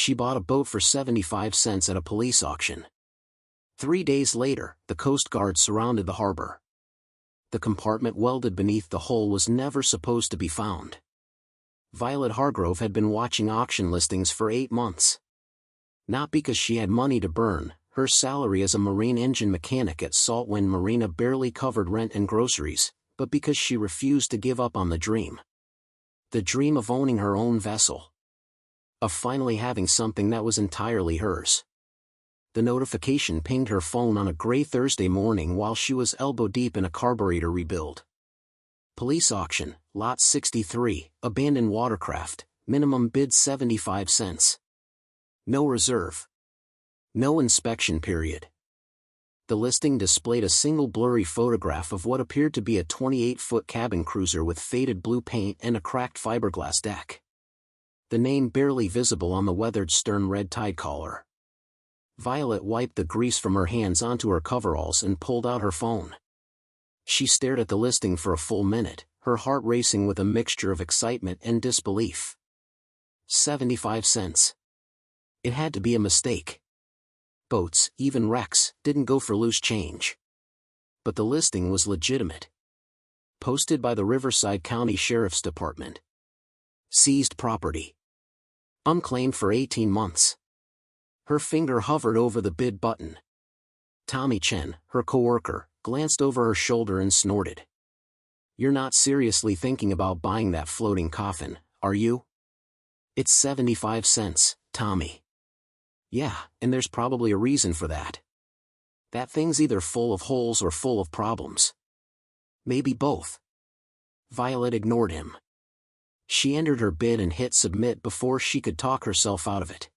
She bought a boat for 75 cents at a police auction. 3 days later, the Coast Guard surrounded the harbor. The compartment welded beneath the hull was never supposed to be found. Violet Hargrove had been watching auction listings for 8 months. Not because she had money to burn, her salary as a marine engine mechanic at Saltwind Marina barely covered rent and groceries, but because she refused to give up on the dream. The dream of owning her own vessel. Of finally having something that was entirely hers. The notification pinged her phone on a gray Thursday morning while she was elbow-deep in a carburetor rebuild. Police auction, Lot 63, abandoned watercraft, minimum bid 75 cents. No reserve. No inspection period. The listing displayed a single blurry photograph of what appeared to be a 28-foot cabin cruiser with faded blue paint and a cracked fiberglass deck. The name barely visible on the weathered stern red tide collar. Violet wiped the grease from her hands onto her coveralls and pulled out her phone. She stared at the listing for a full minute, her heart racing with a mixture of excitement and disbelief. 75 cents. It had to be a mistake. Boats, even wrecks, didn't go for loose change. But the listing was legitimate. Posted by the Riverside County Sheriff's Department. Seized property. Unclaimed for 18 months. Her finger hovered over the bid button. Tommy Chen, her coworker, glanced over her shoulder and snorted. "You're not seriously thinking about buying that floating coffin, are you?" "It's 75 cents, Tommy." "Yeah, and there's probably a reason for that. That thing's either full of holes or full of problems. Maybe both." Violet ignored him. She entered her bid and hit submit before she could talk herself out of it.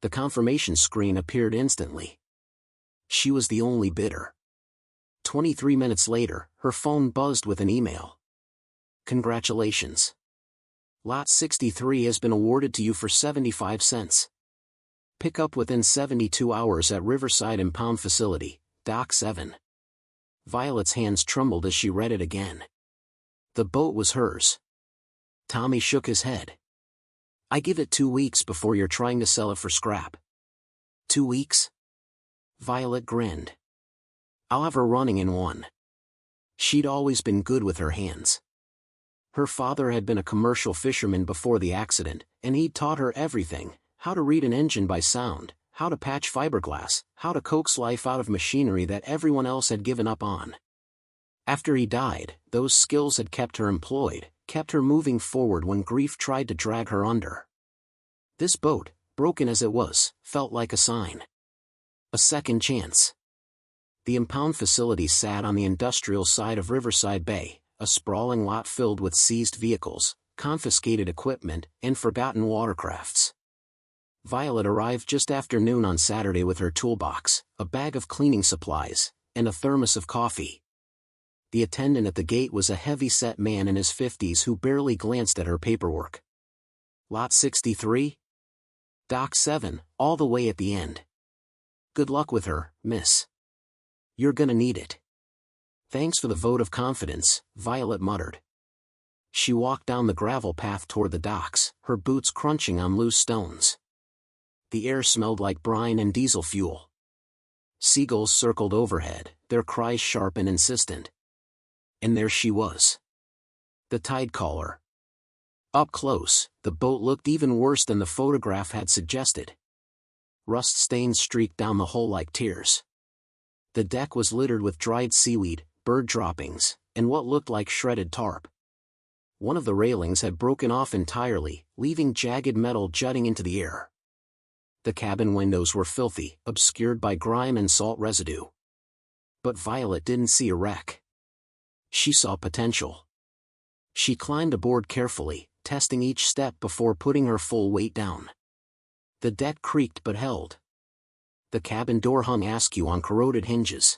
The confirmation screen appeared instantly. She was the only bidder. 23 minutes later, her phone buzzed with an email. "Congratulations. Lot 63 has been awarded to you for 75 cents. Pick up within 72 hours at Riverside Impound Facility, Dock 7. Violet's hands trembled as she read it again. The boat was hers. Tommy shook his head. "I give it 2 weeks before you're trying to sell it for scrap." 2 weeks? Violet grinned. "I'll have her running in 1. She'd always been good with her hands. Her father had been a commercial fisherman before the accident, and he'd taught her everything: how to read an engine by sound, how to patch fiberglass, how to coax life out of machinery that everyone else had given up on. After he died, those skills had kept her employed, kept her moving forward when grief tried to drag her under. This boat, broken as it was, felt like a sign. A second chance. The impound facility sat on the industrial side of Riverside Bay, a sprawling lot filled with seized vehicles, confiscated equipment, and forgotten watercrafts. Violet arrived just after noon on Saturday with her toolbox, a bag of cleaning supplies, and a thermos of coffee. The attendant at the gate was a heavy-set man in his 50s who barely glanced at her paperwork. "Lot 63? Dock 7, all the way at the end. Good luck with her, miss. You're gonna need it." "Thanks for the vote of confidence," Violet muttered. She walked down the gravel path toward the docks, her boots crunching on loose stones. The air smelled like brine and diesel fuel. Seagulls circled overhead, their cries sharp and insistent. And there she was. The tide collar. Up close, the boat looked even worse than the photograph had suggested. Rust stains streaked down the hull like tears. The deck was littered with dried seaweed, bird droppings, and what looked like shredded tarp. One of the railings had broken off entirely, leaving jagged metal jutting into the air. The cabin windows were filthy, obscured by grime and salt residue. But Violet didn't see a wreck. She saw potential. She climbed aboard carefully, testing each step before putting her full weight down. The deck creaked but held. The cabin door hung askew on corroded hinges.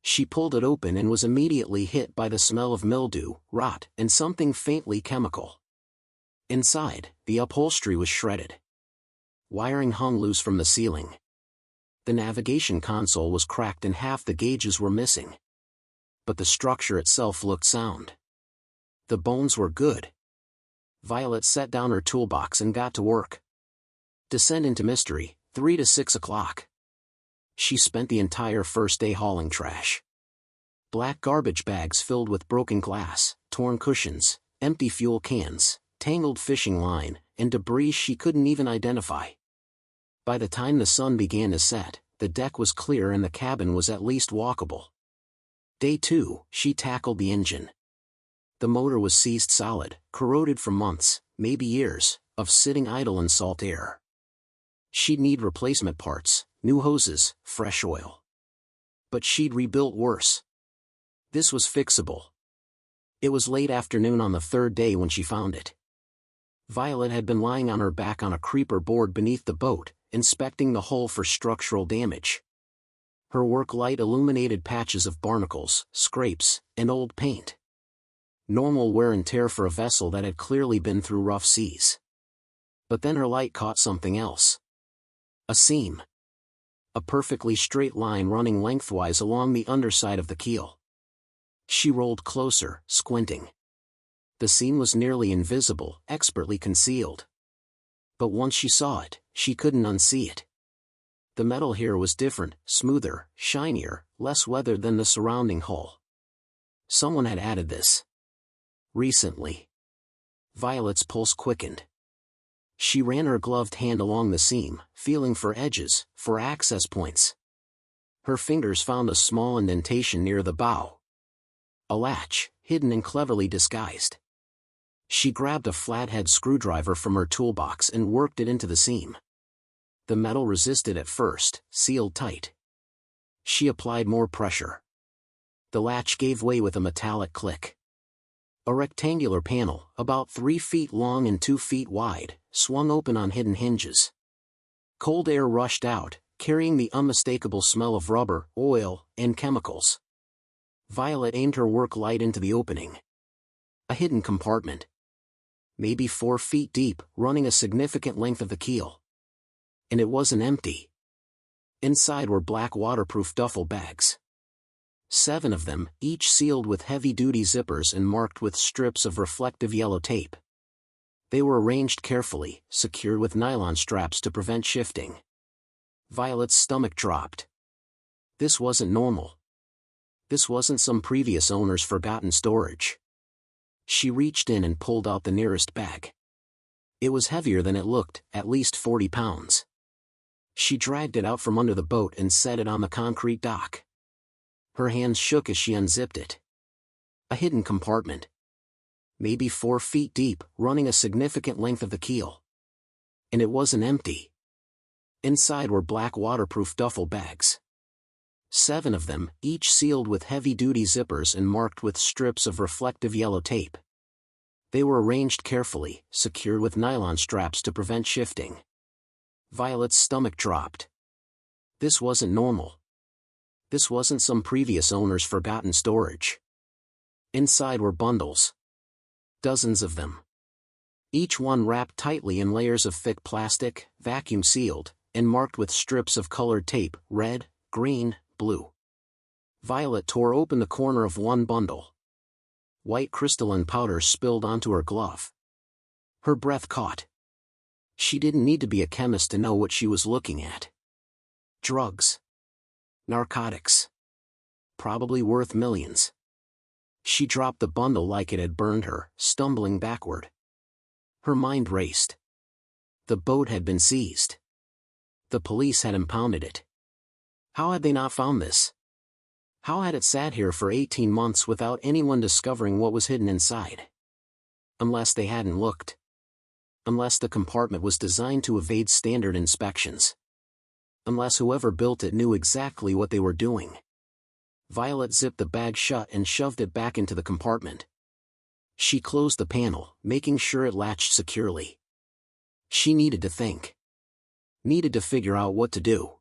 She pulled it open and was immediately hit by the smell of mildew, rot, and something faintly chemical. Inside, the upholstery was shredded. Wiring hung loose from the ceiling. The navigation console was cracked and half the gauges were missing. But the structure itself looked sound. The bones were good. Violet set down her toolbox and got to work. Descend into mystery, 3 to 6 o'clock. She spent the entire first day hauling trash. Black garbage bags filled with broken glass, torn cushions, empty fuel cans, tangled fishing line, and debris she couldn't even identify. By the time the sun began to set, the deck was clear and the cabin was at least walkable. Day 2, she tackled the engine. The motor was seized solid, corroded from months, maybe years, of sitting idle in salt air. She'd need replacement parts, new hoses, fresh oil. But she'd rebuilt worse. This was fixable. It was late afternoon on the third day when she found it. Violet had been lying on her back on a creeper board beneath the boat, inspecting the hull for structural damage. Her work light illuminated patches of barnacles, scrapes, and old paint. Normal wear and tear for a vessel that had clearly been through rough seas. But then her light caught something else. A seam. A perfectly straight line running lengthwise along the underside of the keel. She rolled closer, squinting. The seam was nearly invisible, expertly concealed. But once she saw it, she couldn't unsee it. The metal here was different, smoother, shinier, less weathered than the surrounding hull. Someone had added this. Recently. Violet's pulse quickened. She ran her gloved hand along the seam, feeling for edges, for access points. Her fingers found a small indentation near the bow. A latch, hidden and cleverly disguised. She grabbed a flathead screwdriver from her toolbox and worked it into the seam. The metal resisted at first, sealed tight. She applied more pressure. The latch gave way with a metallic click. A rectangular panel, about 3 feet long and 2 feet wide, swung open on hidden hinges. Cold air rushed out, carrying the unmistakable smell of rubber, oil, and chemicals. Violet aimed her work light into the opening. A hidden compartment. Maybe 4 feet deep, running a significant length of the keel. And it wasn't empty. Inside were black waterproof duffel bags. 7 of them, each sealed with heavy-duty zippers and marked with strips of reflective yellow tape. They were arranged carefully, secured with nylon straps to prevent shifting. Violet's stomach dropped. This wasn't normal. This wasn't some previous owner's forgotten storage. She reached in and pulled out the nearest bag. It was heavier than it looked, at least 40 pounds. She dragged it out from under the boat and set it on the concrete dock. Her hands shook as she unzipped it. A hidden compartment. Maybe 4 feet deep, running a significant length of the keel. And it wasn't empty. Inside were black waterproof duffel bags. 7 of them, each sealed with heavy-duty zippers and marked with strips of reflective yellow tape. They were arranged carefully, secured with nylon straps to prevent shifting. Violet's stomach dropped. This wasn't normal. This wasn't some previous owner's forgotten storage. Inside were bundles. Dozens of them. Each one wrapped tightly in layers of thick plastic, vacuum-sealed, and marked with strips of colored tape, red, green, blue. Violet tore open the corner of one bundle. White crystalline powder spilled onto her glove. Her breath caught. She didn't need to be a chemist to know what she was looking at. Drugs. Narcotics. Probably worth millions. She dropped the bundle like it had burned her, stumbling backward. Her mind raced. The boat had been seized. The police had impounded it. How had they not found this? How had it sat here for 18 months without anyone discovering what was hidden inside? Unless they hadn't looked. Unless the compartment was designed to evade standard inspections. Unless whoever built it knew exactly what they were doing. Violet zipped the bag shut and shoved it back into the compartment. She closed the panel, making sure it latched securely. She needed to think. Needed to figure out what to do.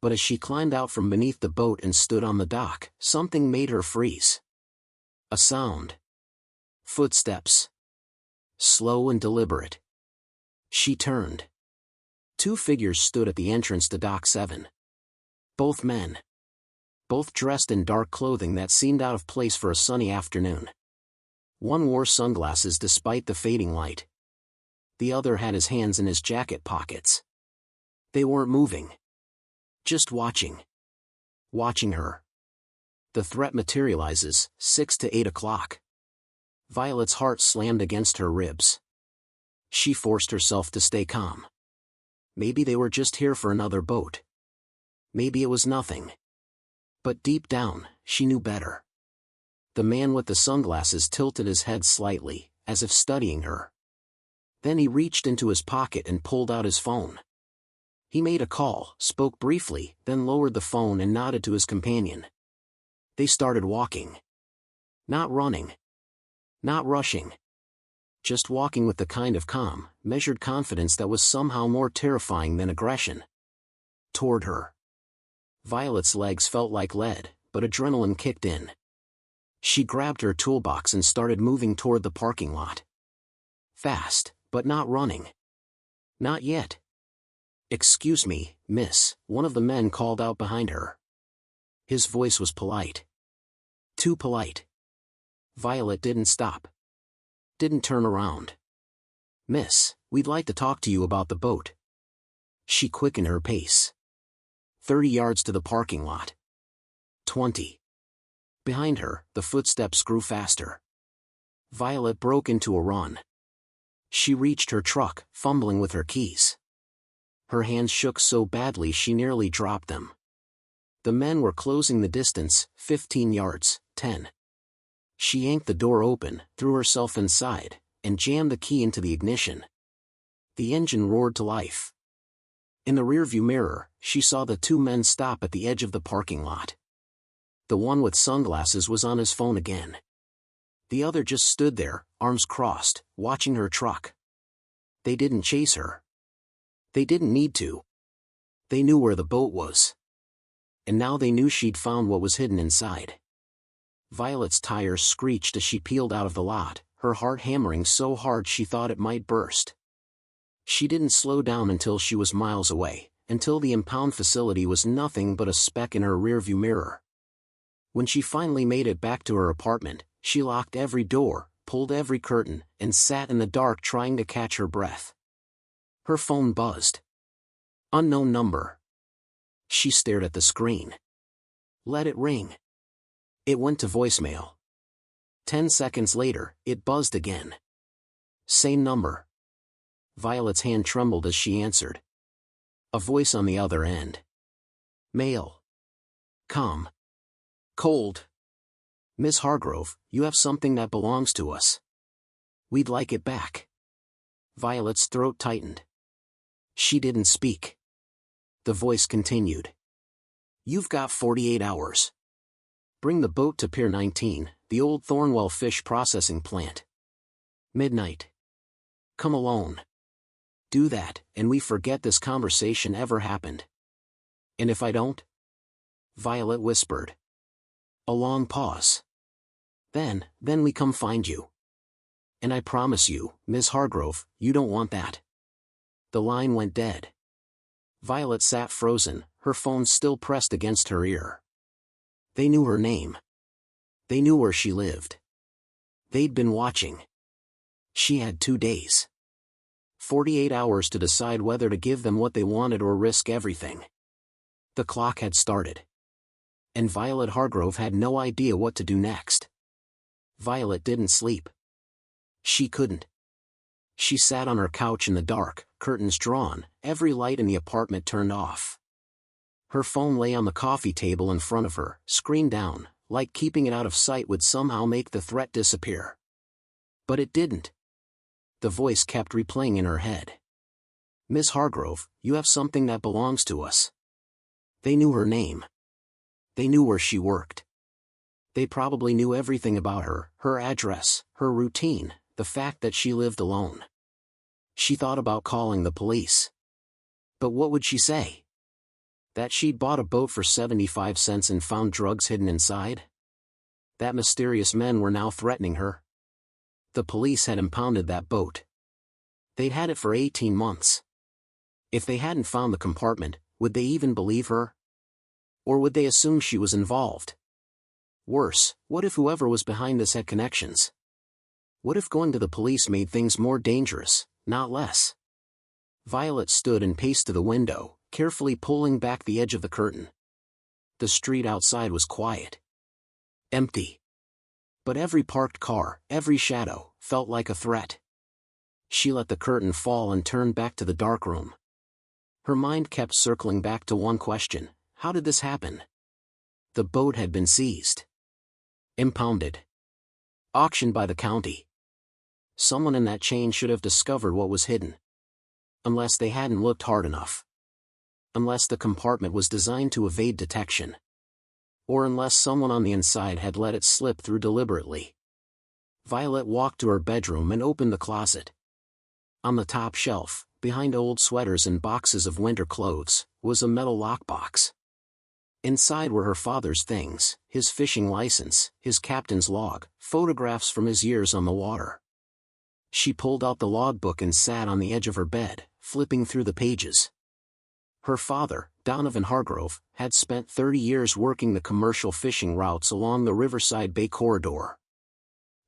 But as she climbed out from beneath the boat and stood on the dock, something made her freeze. A sound. Footsteps. Slow and deliberate. She turned. 2 figures stood at the entrance to Dock 7. Both men. Both dressed in dark clothing that seemed out of place for a sunny afternoon. One wore sunglasses despite the fading light. the other had his hands in his jacket pockets. They weren't moving. Just watching. Watching her. The threat materializes, 6 to 8 o'clock. Violet's heart slammed against her ribs. She forced herself to stay calm. Maybe they were just here for another boat. Maybe it was nothing. But deep down, she knew better. The man with the sunglasses tilted his head slightly, as if studying her. Then he reached into his pocket and pulled out his phone. He made a call, spoke briefly, then lowered the phone and nodded to his companion. They started walking. Not running. Not rushing. Just walking with the kind of calm, measured confidence that was somehow more terrifying than aggression. Toward her. Violet's legs felt like lead, but adrenaline kicked in. She grabbed her toolbox and started moving toward the parking lot. Fast, but not running. Not yet. "Excuse me, miss," one of the men called out behind her. His voice was polite. Too polite. Violet didn't stop. Didn't turn around. "Miss, we'd like to talk to you about the boat." She quickened her pace. 30 yards to the parking lot. 20. Behind her, the footsteps grew faster. Violet broke into a run. She reached her truck, fumbling with her keys. Her hands shook so badly she nearly dropped them. The men were closing the distance, 15 yards, 10. She yanked the door open, threw herself inside, and jammed the key into the ignition. The engine roared to life. In the rearview mirror, she saw the two men stop at the edge of the parking lot. The one with sunglasses was on his phone again. The other just stood there, arms crossed, watching her truck. They didn't chase her. They didn't need to. They knew where the boat was. And now they knew she'd found what was hidden inside. Violet's tires screeched as she peeled out of the lot, her heart hammering so hard she thought it might burst. She didn't slow down until she was miles away, until the impound facility was nothing but a speck in her rearview mirror. When she finally made it back to her apartment, she locked every door, pulled every curtain, and sat in the dark trying to catch her breath. Her phone buzzed. Unknown number. She stared at the screen. Let it ring. It went to voicemail. 10 seconds later, it buzzed again. Same number. Violet's hand trembled as she answered. A voice on the other end. Male. Calm. Cold. "Miss Hargrove, you have something that belongs to us. We'd like it back." Violet's throat tightened. She didn't speak. The voice continued. "You've got 48 hours. Bring the boat to Pier 19, the old Thornwell fish processing plant. Midnight. Come alone. Do that, and we forget this conversation ever happened." "And if I don't?" Violet whispered. A long pause. Then we come find you. And I promise you, Miss Hargrove, you don't want that." The line went dead. Violet sat frozen, her phone still pressed against her ear. They knew her name. They knew where she lived. They'd been watching. She had 2 days. 48 hours to decide whether to give them what they wanted or risk everything. The clock had started. And Violet Hargrove had no idea what to do next. Violet didn't sleep. She couldn't. She sat on her couch in the dark, curtains drawn, every light in the apartment turned off. Her phone lay on the coffee table in front of her, screen down, like keeping it out of sight would somehow make the threat disappear. But it didn't. The voice kept replaying in her head. "Miss Hargrove, you have something that belongs to us." They knew her name. They knew where she worked. They probably knew everything about her, her address, her routine, the fact that she lived alone. She thought about calling the police. But what would she say? That she'd bought a boat for 75 cents and found drugs hidden inside? That mysterious men were now threatening her? The police had impounded that boat. They'd had it for 18 months. If they hadn't found the compartment, would they even believe her? Or would they assume she was involved? Worse, what if whoever was behind this had connections? What if going to the police made things more dangerous, not less. Violet stood and paced to the window, carefully pulling back the edge of the curtain. The street outside was quiet. Empty. But every parked car, every shadow, felt like a threat. She let the curtain fall and turned back to the dark room. Her mind kept circling back to one question: how did this happen? The boat had been seized. Impounded. Auctioned by the county. Someone in that chain should have discovered what was hidden. Unless they hadn't looked hard enough. Unless the compartment was designed to evade detection. Or unless someone on the inside had let it slip through deliberately. Violet walked to her bedroom and opened the closet. On the top shelf, behind old sweaters and boxes of winter clothes, was a metal lockbox. Inside were her father's things: his fishing license, his captain's log, photographs from his years on the water. She pulled out the logbook and sat on the edge of her bed, flipping through the pages. Her father, Donovan Hargrove, had spent 30 years working the commercial fishing routes along the Riverside Bay corridor.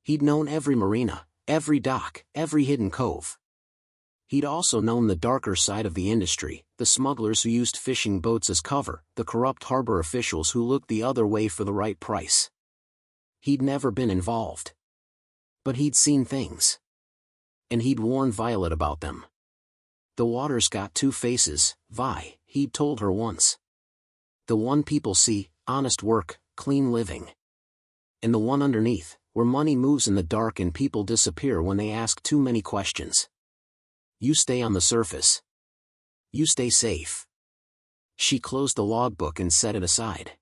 He'd known every marina, every dock, every hidden cove. He'd also known the darker side of the industry, the smugglers who used fishing boats as cover, the corrupt harbor officials who looked the other way for the right price. He'd never been involved. But he'd seen things. And he'd warned Violet about them. The water's got two faces, Vi, he'd told her once. The one people see, honest work, clean living. And the one underneath, where money moves in the dark and people disappear when they ask too many questions. You stay on the surface. You stay safe. She closed the logbook and set it aside.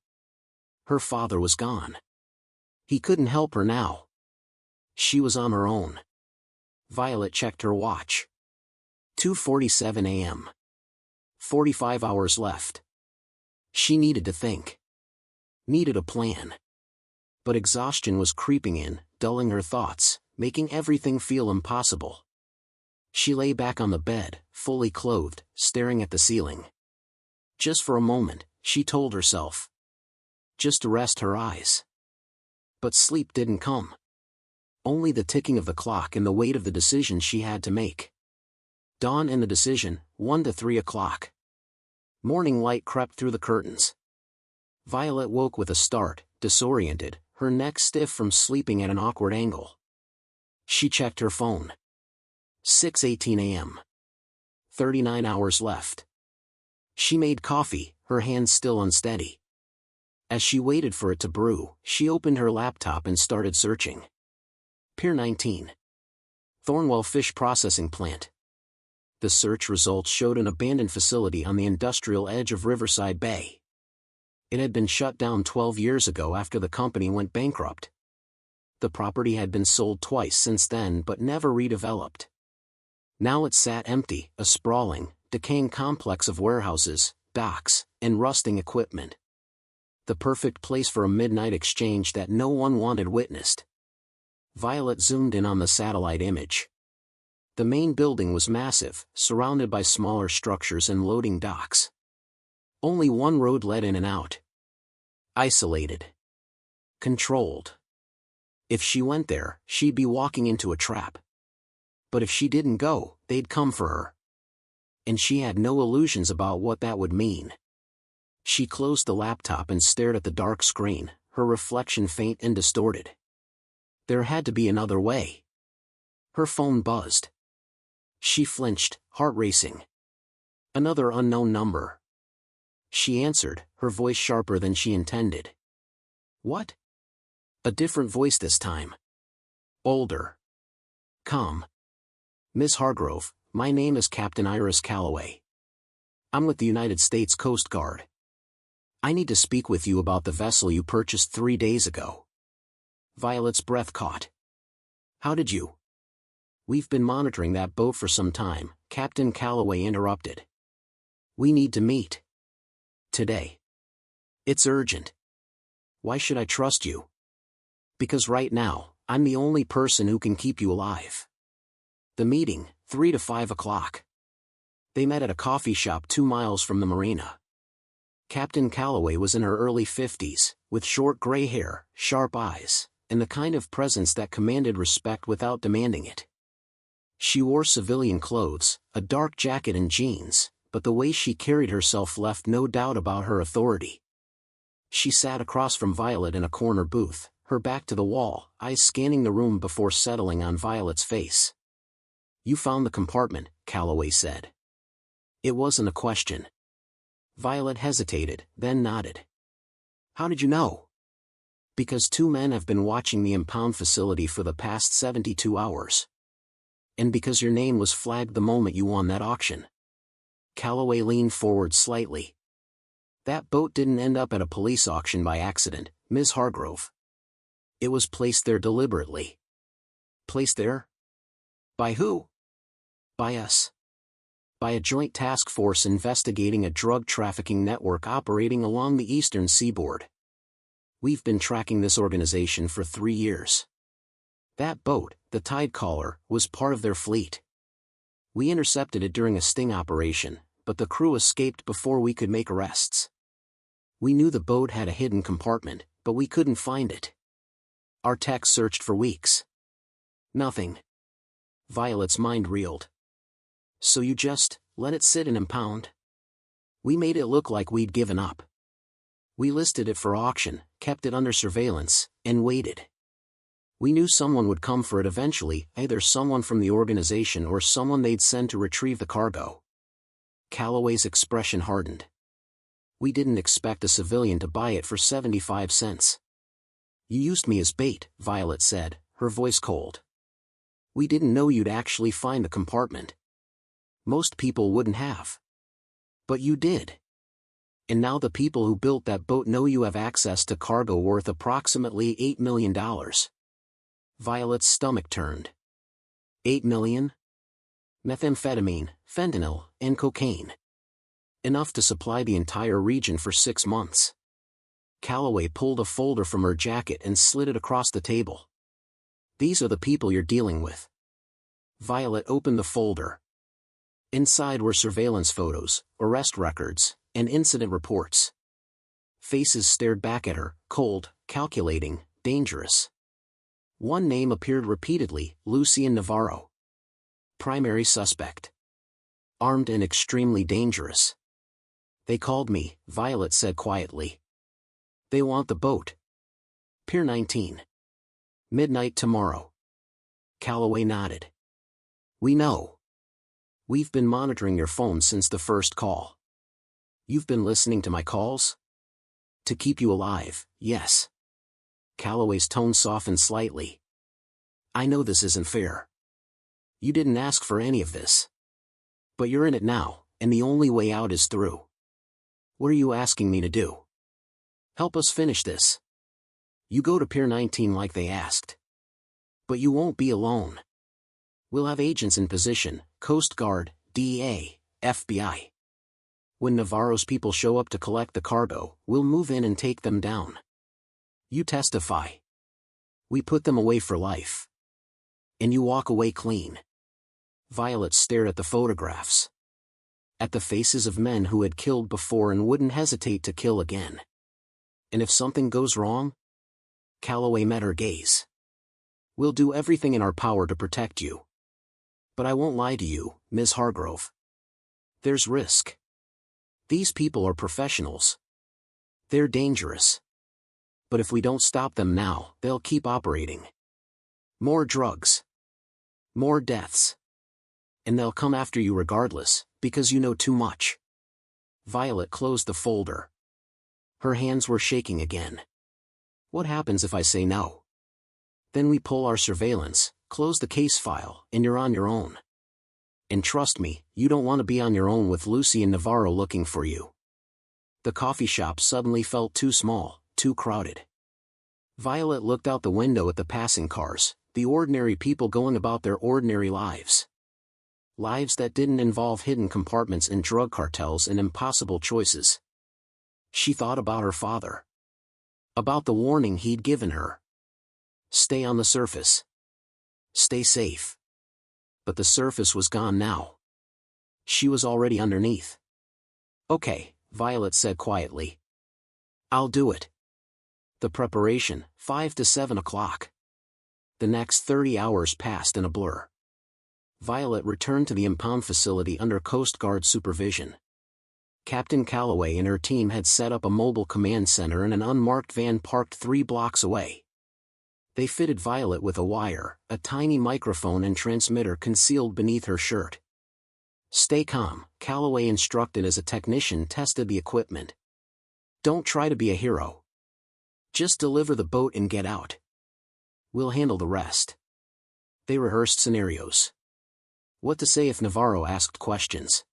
Her father was gone. He couldn't help her now. She was on her own. Violet checked her watch. 2:47 a.m. 45 hours left. She needed to think. Needed a plan. But exhaustion was creeping in, dulling her thoughts, making everything feel impossible. She lay back on the bed, fully clothed, staring at the ceiling. Just for a moment, she told herself. Just to rest her eyes. But sleep didn't come. Only the ticking of the clock and the weight of the decision she had to make. Dawn and the decision, 1 to 3 o'clock. Morning light crept through the curtains. Violet woke with a start, disoriented, her neck stiff from sleeping at an awkward angle. She checked her phone. 6:18 a.m. 39 hours left. She made coffee, her hands still unsteady. As she waited for it to brew, she opened her laptop and started searching. Pier 19. Thornwell Fish Processing Plant. The search results showed an abandoned facility on the industrial edge of Riverside Bay. It had been shut down 12 years ago after the company went bankrupt. The property had been sold twice since then but never redeveloped. Now it sat empty, a sprawling, decaying complex of warehouses, docks, and rusting equipment. The perfect place for a midnight exchange that no one wanted witnessed. Violet zoomed in on the satellite image. The main building was massive, surrounded by smaller structures and loading docks. Only one road led in and out. Isolated. Controlled. If she went there, she'd be walking into a trap. But if she didn't go, they'd come for her. And she had no illusions about what that would mean. She closed the laptop and stared at the dark screen, her reflection faint and distorted. There had to be another way. Her phone buzzed. She flinched, heart racing. Another unknown number. She answered, her voice sharper than she intended. What? A different voice this time. Older. Calm. Miss Hargrove, my name is Captain Iris Calloway. I'm with the United States Coast Guard. I need to speak with you about the vessel you purchased 3 days ago. Violet's breath caught. How did you? We've been monitoring that boat for some time, Captain Calloway interrupted. We need to meet. Today. It's urgent. Why should I trust you? Because right now, I'm the only person who can keep you alive. The meeting, 3 to 5 o'clock. They met at a coffee shop 2 miles from the marina. Captain Calloway was in her early 50s, with short gray hair, sharp eyes, and the kind of presence that commanded respect without demanding it. She wore civilian clothes, a dark jacket and jeans, but the way she carried herself left no doubt about her authority. She sat across from Violet in a corner booth, her back to the wall, eyes scanning the room before settling on Violet's face. "You found the compartment," Calloway said. It wasn't a question. Violet hesitated, then nodded. "How did you know?" "Because 2 men have been watching the impound facility for the past 72 hours. And because your name was flagged the moment you won that auction." Calloway leaned forward slightly. "That boat didn't end up at a police auction by accident, Ms. Hargrove. It was placed there deliberately." "Placed there? By who?" "By us. By a joint task force investigating a drug trafficking network operating along the eastern seaboard. We've been tracking this organization for 3 years. That boat, the Tidecaller, was part of their fleet. We intercepted it during a sting operation, but the crew escaped before we could make arrests. We knew the boat had a hidden compartment, but we couldn't find it. Our techs searched for weeks. Nothing." Violet's mind reeled. "So you just let it sit and impound?" "We made it look like we'd given up. We listed it for auction, kept it under surveillance, and waited. We knew someone would come for it eventually, either someone from the organization or someone they'd send to retrieve the cargo." Calloway's expression hardened. "We didn't expect a civilian to buy it for 75 cents. You used me as bait," Violet said, her voice cold. "We didn't know you'd actually find the compartment. Most people wouldn't have. But you did. And now the people who built that boat know you have access to cargo worth approximately $8 million. Violet's stomach turned. $8 million? Methamphetamine, fentanyl, and cocaine. Enough to supply the entire region for 6 months. Calloway pulled a folder from her jacket and slid it across the table. "These are the people you're dealing with." Violet opened the folder. Inside were surveillance photos, arrest records, and incident reports. Faces stared back at her, cold, calculating, dangerous. One name appeared repeatedly, Lucien Navarro. Primary suspect. Armed and extremely dangerous. "They called me," Violet said quietly. "They want the boat. Pier 19. Midnight tomorrow." Calloway nodded. "We know. We've been monitoring your phone since the first call." "You've been listening to my calls?" "To keep you alive, yes." Calloway's tone softened slightly. "I know this isn't fair. You didn't ask for any of this. But you're in it now, and the only way out is through. What are you asking me to do? Help us finish this. You go to Pier 19 like they asked. But you won't be alone. We'll have agents in position, Coast Guard, DEA, FBI. When Navarro's people show up to collect the cargo, we'll move in and take them down. You testify. We put them away for life. And you walk away clean." Violet stared at the photographs. At the faces of men who had killed before and wouldn't hesitate to kill again. "And if something goes wrong?" Calloway met her gaze. "We'll do everything in our power to protect you. But I won't lie to you, Ms. Hargrove. There's risk. These people are professionals. They're dangerous. But if we don't stop them now, they'll keep operating. More drugs. More deaths. And they'll come after you regardless, because you know too much." Violet closed the folder. Her hands were shaking again. "What happens if I say no?" "Then we pull our surveillance, close the case file, and you're on your own. And trust me, you don't want to be on your own with Lucien Navarro looking for you." The coffee shop suddenly felt too small, too crowded. Violet looked out the window at the passing cars, the ordinary people going about their ordinary lives. Lives that didn't involve hidden compartments and drug cartels and impossible choices. She thought about her father. About the warning he'd given her. Stay on the surface. Stay safe. But the surface was gone now. She was already underneath. "Okay," Violet said quietly. "I'll do it." The preparation, 5 to 7 o'clock. The next 30 hours passed in a blur. Violet returned to the impound facility under Coast Guard supervision. Captain Calloway and her team had set up a mobile command center in an unmarked van parked 3 blocks away. They fitted Violet with a wire, a tiny microphone and transmitter concealed beneath her shirt. "Stay calm," Calloway instructed as a technician tested the equipment. "Don't try to be a hero. Just deliver the boat and get out. We'll handle the rest." They rehearsed scenarios. What to say if Navarro asked questions.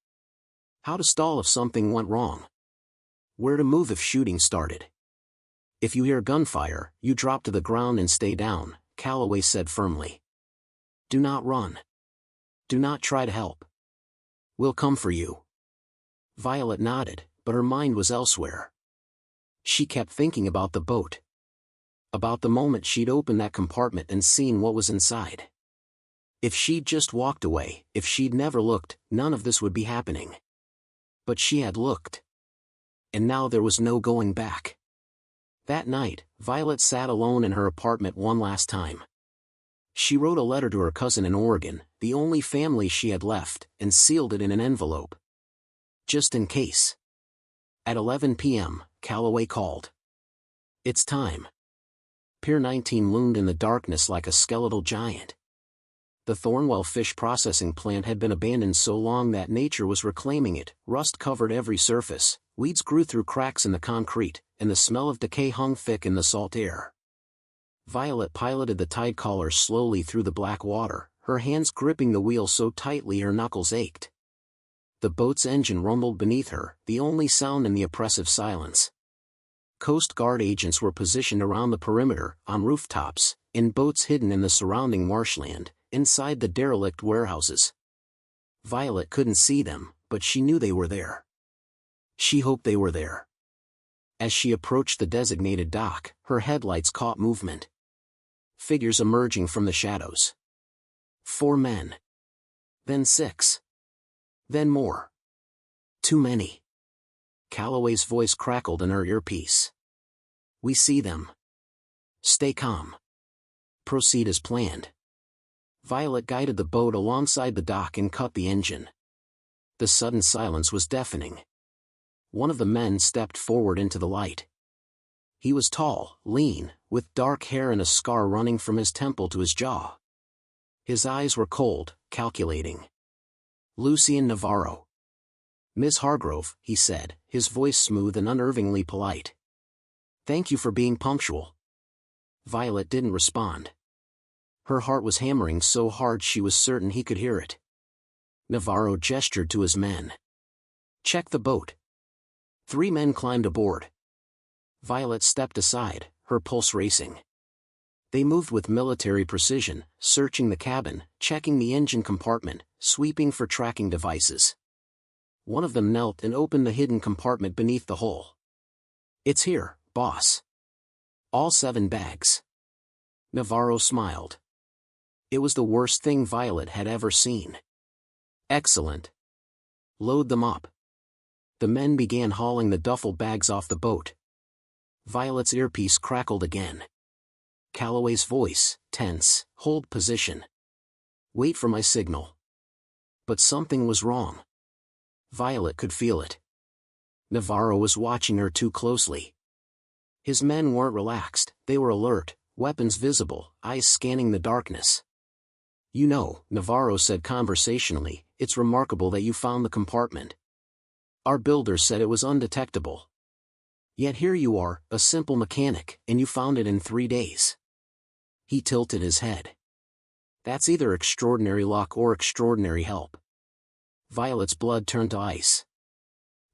How to stall if something went wrong. Where to move if shooting started. "If you hear gunfire, you drop to the ground and stay down," Calloway said firmly. "Do not run. Do not try to help. We'll come for you." Violet nodded, but her mind was elsewhere. She kept thinking about the boat. About the moment she'd opened that compartment and seen what was inside. If she'd just walked away, if she'd never looked, none of this would be happening. But she had looked. And now there was no going back. That night, Violet sat alone in her apartment one last time. She wrote a letter to her cousin in Oregon, the only family she had left, and sealed it in an envelope. Just in case. At 11 p.m., Calloway called. "It's time." Pier 19 loomed in the darkness like a skeletal giant. The Thornwell fish processing plant had been abandoned so long that nature was reclaiming it. Rust covered every surface, weeds grew through cracks in the concrete, and the smell of decay hung thick in the salt air. Violet piloted the tide collar slowly through the black water, her hands gripping the wheel so tightly her knuckles ached. The boat's engine rumbled beneath her, the only sound in the oppressive silence. Coast Guard agents were positioned around the perimeter, on rooftops, in boats hidden in the surrounding marshland, inside the derelict warehouses. Violet couldn't see them, but she knew they were there. She hoped they were there. As she approached the designated dock, her headlights caught movement. Figures emerging from the shadows. 4 men. Then 6. Then more. Too many. Calloway's voice crackled in her earpiece. "We see them. Stay calm. Proceed as planned." Violet guided the boat alongside the dock and cut the engine. The sudden silence was deafening. One of the men stepped forward into the light. He was tall, lean, with dark hair and a scar running from his temple to his jaw. His eyes were cold, calculating. "Lucien Navarro." "Miss Hargrove," he said, his voice smooth and unnervingly polite. "Thank you for being punctual." Violet didn't respond. Her heart was hammering so hard she was certain he could hear it. Navarro gestured to his men. "Check the boat." 3 men climbed aboard. Violet stepped aside, her pulse racing. They moved with military precision, searching the cabin, checking the engine compartment, sweeping for tracking devices. One of them knelt and opened the hidden compartment beneath the hull. "It's here, boss. All 7 bags." Navarro smiled. It was the worst thing Violet had ever seen. "Excellent. Load them up." The men began hauling the duffel bags off the boat. Violet's earpiece crackled again. Calloway's voice, tense, "Hold position. Wait for my signal." But something was wrong. Violet could feel it. Navarro was watching her too closely. His men weren't relaxed, they were alert, weapons visible, eyes scanning the darkness. "You know," Navarro said conversationally, "it's remarkable that you found the compartment. Our builder said it was undetectable. Yet here you are, a simple mechanic, and you found it in 3 days." He tilted his head. "That's either extraordinary luck or extraordinary help." Violet's blood turned to ice.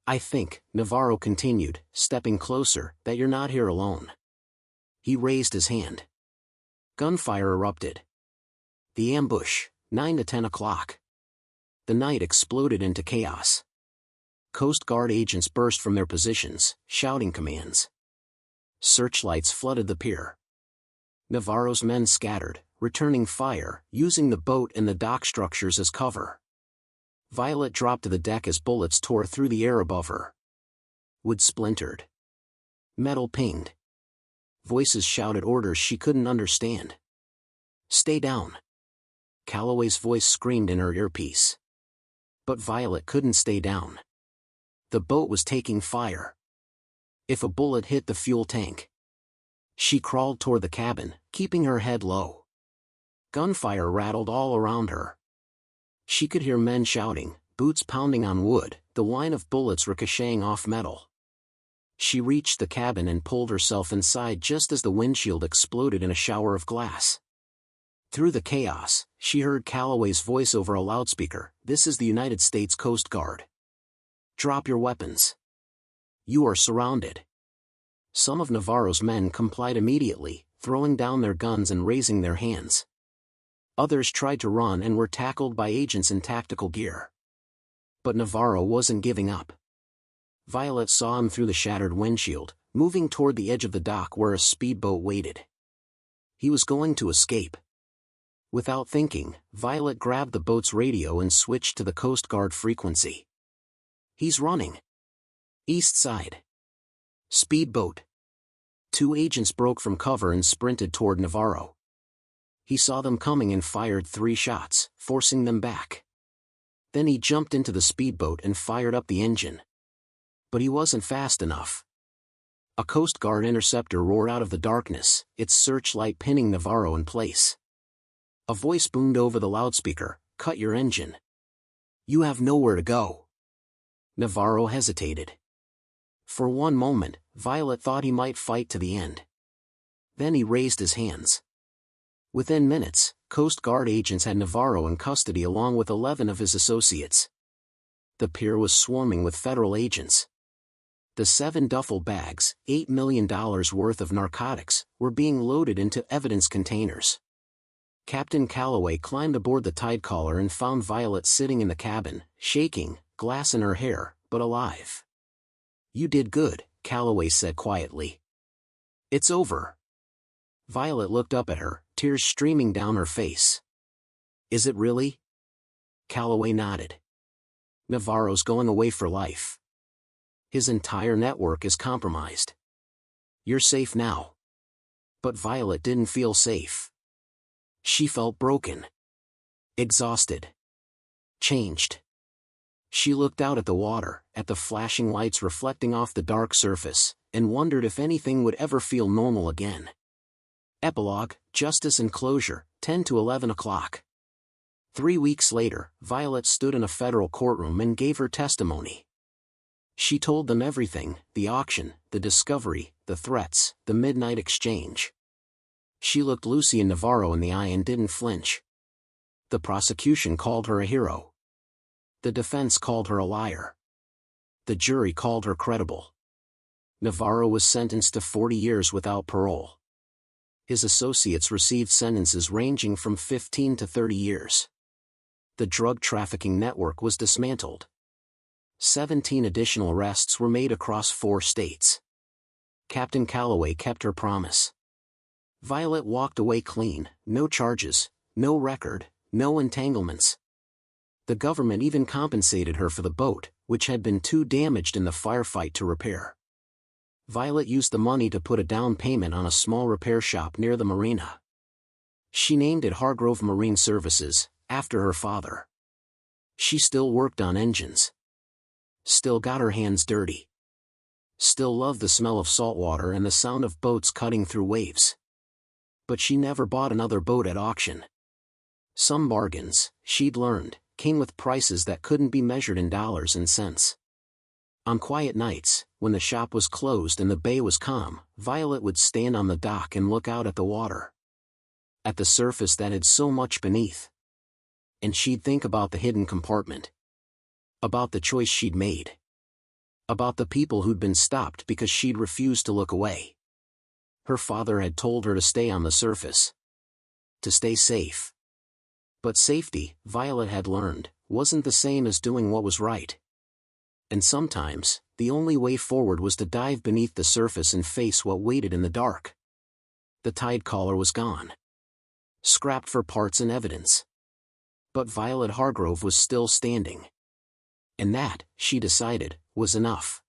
"I think," Navarro continued, stepping closer, "that you're not here alone." He raised his hand. Gunfire erupted. The ambush, 9 to 10 o'clock. The night exploded into chaos. Coast Guard agents burst from their positions, shouting commands. Searchlights flooded the pier. Navarro's men scattered, returning fire, using the boat and the dock structures as cover. Violet dropped to the deck as bullets tore through the air above her. Wood splintered. Metal pinged. Voices shouted orders she couldn't understand. "Stay down. Calloway's voice screamed in her earpiece. But Violet couldn't stay down. The boat was taking fire. If a bullet hit the fuel tank. She crawled toward the cabin, keeping her head low. Gunfire rattled all around her. She could hear men shouting, boots pounding on wood, the whine of bullets ricocheting off metal. She reached the cabin and pulled herself inside just as the windshield exploded in a shower of glass. Through the chaos, she heard Calloway's voice over a loudspeaker, "This is the United States Coast Guard. Drop your weapons. You are surrounded." Some of Navarro's men complied immediately, throwing down their guns and raising their hands. Others tried to run and were tackled by agents in tactical gear. But Navarro wasn't giving up. Violet saw him through the shattered windshield, moving toward the edge of the dock where a speedboat waited. He was going to escape. Without thinking, Violet grabbed the boat's radio and switched to the Coast Guard frequency. "He's running. East side. Speedboat." 2 agents broke from cover and sprinted toward Navarro. He saw them coming and fired 3 shots, forcing them back. Then he jumped into the speedboat and fired up the engine. But he wasn't fast enough. A Coast Guard interceptor roared out of the darkness, its searchlight pinning Navarro in place. A voice boomed over the loudspeaker, "Cut your engine. You have nowhere to go." Navarro hesitated. For one moment, Violet thought he might fight to the end. Then he raised his hands. Within minutes, Coast Guard agents had Navarro in custody along with 11 of his associates. The pier was swarming with federal agents. The 7 duffel bags, $8 million worth of narcotics, were being loaded into evidence containers. Captain Calloway climbed aboard the tide collar and found Violet sitting in the cabin, shaking, glass in her hair, but alive. "You did good," Calloway said quietly. "It's over." Violet looked up at her, tears streaming down her face. "Is it really?" Calloway nodded. "Navarro's going away for life. His entire network is compromised. You're safe now." But Violet didn't feel safe. She felt broken. Exhausted. Changed. She looked out at the water, at the flashing lights reflecting off the dark surface, and wondered if anything would ever feel normal again. Epilogue, Justice and Closure, 10 to 11 o'clock. 3 weeks later, Violet stood in a federal courtroom and gave her testimony. She told them everything: the auction, the discovery, the threats, the midnight exchange. She looked Lucy and Navarro in the eye and didn't flinch. The prosecution called her a hero. The defense called her a liar. The jury called her credible. Navarro was sentenced to 40 years without parole. His associates received sentences ranging from 15 to 30 years. The drug trafficking network was dismantled. 17 additional arrests were made across 4 states. Captain Calloway kept her promise. Violet walked away clean, no charges, no record, no entanglements. The government even compensated her for the boat, which had been too damaged in the firefight to repair. Violet used the money to put a down payment on a small repair shop near the marina. She named it Hargrove Marine Services, after her father. She still worked on engines. Still got her hands dirty. Still loved the smell of salt water and the sound of boats cutting through waves. But she never bought another boat at auction. Some bargains, she'd learned, came with prices that couldn't be measured in dollars and cents. On quiet nights, when the shop was closed and the bay was calm, Violet would stand on the dock and look out at the water. At the surface that had so much beneath. And she'd think about the hidden compartment. About the choice she'd made. About the people who'd been stopped because she'd refused to look away. Her father had told her to stay on the surface. To stay safe. But safety, Violet had learned, wasn't the same as doing what was right. And sometimes, the only way forward was to dive beneath the surface and face what waited in the dark. The tide collar was gone. Scrapped for parts and evidence. But Violet Hargrove was still standing. And that, she decided, was enough.